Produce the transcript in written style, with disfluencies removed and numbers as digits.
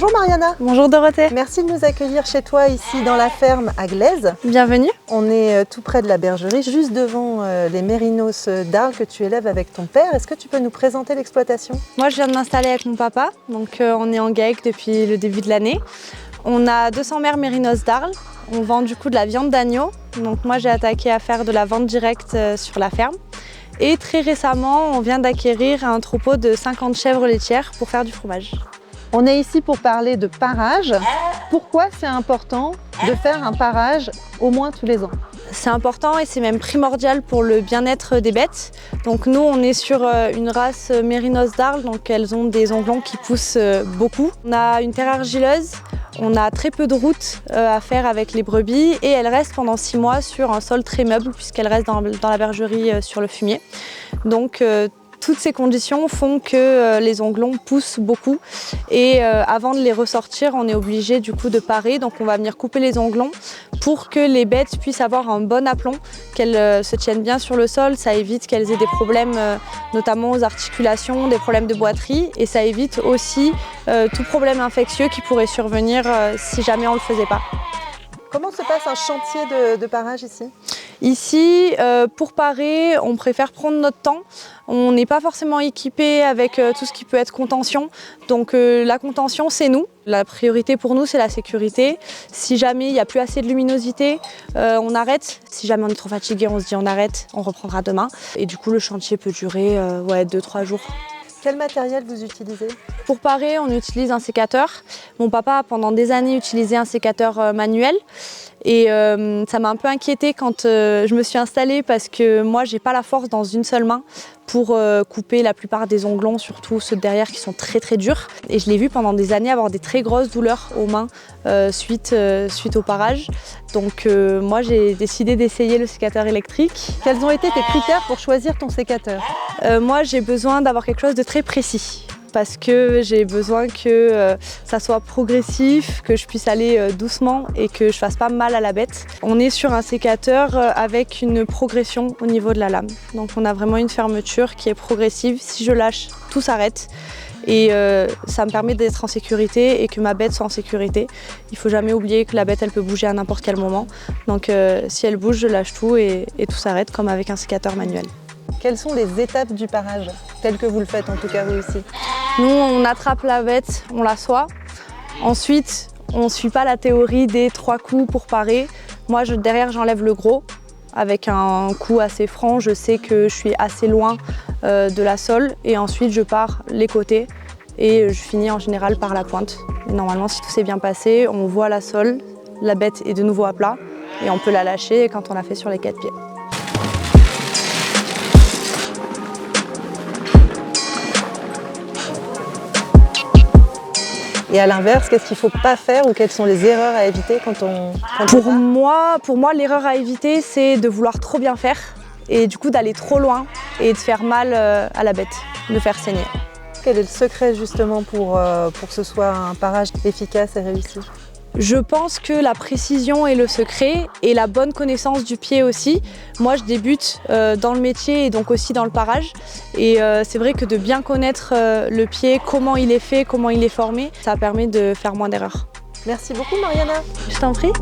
Bonjour Mariana. Bonjour Dorothée. Merci de nous accueillir chez toi ici dans la ferme à Glaise. Bienvenue. On est tout près de la bergerie, juste devant les mérinos d'Arles que tu élèves avec ton père. Est-ce que tu peux nous présenter l'exploitation? Moi je viens de m'installer avec mon papa, donc on est en GAEC depuis le début de l'année. On a 200 mères mérinos d'Arles. On vend du coup de la viande d'agneau. Donc moi j'ai attaqué à faire de la vente directe sur la ferme. Et très récemment, on vient d'acquérir un troupeau de 50 chèvres laitières pour faire du fromage. On est ici pour parler de parage. Pourquoi c'est important de faire un parage au moins tous les ans? C'est important et c'est même primordial pour le bien-être des bêtes. Donc nous, on est sur une race mérinos d'Arles, donc elles ont des onglons qui poussent beaucoup. On a une terre argileuse, on a très peu de route à faire avec les brebis et elles restent pendant 6 mois sur un sol très meuble puisqu'elles restent dans la bergerie sur le fumier. Donc toutes ces conditions font que les onglons poussent beaucoup et avant de les ressortir, on est obligé du coup de parer. Donc on va venir couper les onglons pour que les bêtes puissent avoir un bon aplomb, qu'elles se tiennent bien sur le sol. Ça évite qu'elles aient des problèmes notamment aux articulations, des problèmes de boiterie et ça évite aussi tout problème infectieux qui pourrait survenir si jamais on ne le faisait pas. Comment se passe un chantier de parage ici? Ici, pour parer, on préfère prendre notre temps. On n'est pas forcément équipé avec tout ce qui peut être contention. Donc la contention, c'est nous. La priorité pour nous, c'est la sécurité. Si jamais il n'y a plus assez de luminosité, on arrête. Si jamais on est trop fatigué, on se dit on arrête, on reprendra demain. Et du coup, le chantier peut durer 2-3 jours. Quel matériel vous utilisez? Pour parer, on utilise un sécateur. Mon papa a pendant des années utilisé un sécateur manuel. Et ça m'a un peu inquiétée quand je me suis installée parce que moi, j'ai pas la force dans une seule main pour couper la plupart des onglons, surtout ceux de derrière qui sont très très durs. Et je l'ai vu pendant des années avoir des très grosses douleurs aux mains suite au parage. Donc moi, j'ai décidé d'essayer le sécateur électrique. Quels ont été tes critères pour choisir ton sécateur? Moi, j'ai besoin d'avoir quelque chose de très précis. Parce que j'ai besoin que ça soit progressif, que je puisse aller doucement et que je fasse pas mal à la bête. On est sur un sécateur avec une progression au niveau de la lame. Donc on a vraiment une fermeture qui est progressive. Si je lâche, tout s'arrête. Et ça me permet d'être en sécurité et que ma bête soit en sécurité. Il ne faut jamais oublier que la bête, elle peut bouger à n'importe quel moment. Donc si elle bouge, je lâche tout et tout s'arrête comme avec un sécateur manuel. Quelles sont les étapes du parage, telles que vous le faites en tout cas vous aussi? Nous, on attrape la bête, on la soie. Ensuite, on ne suit pas la théorie des 3 coups pour parer. Moi, derrière, j'enlève le gros. Avec un coup assez franc, je sais que je suis assez loin de la sole. Et ensuite, je pars les côtés et je finis en général par la pointe. Et normalement, si tout s'est bien passé, on voit la sole, la bête est de nouveau à plat et on peut la lâcher quand on l'a fait sur les 4 pieds. Et à l'inverse, qu'est-ce qu'il ne faut pas faire ou quelles sont les erreurs à éviter quand on Pour moi, l'erreur à éviter, c'est de vouloir trop bien faire et du coup d'aller trop loin et de faire mal à la bête, de faire saigner. Quel est le secret justement pour que ce soit un parage efficace et réussi? Je pense que la précision est le secret et la bonne connaissance du pied aussi. Moi, je débute dans le métier et donc aussi dans le parage. Et c'est vrai que de bien connaître le pied, comment il est fait, comment il est formé, ça permet de faire moins d'erreurs. Merci beaucoup Mariana. Je t'en prie.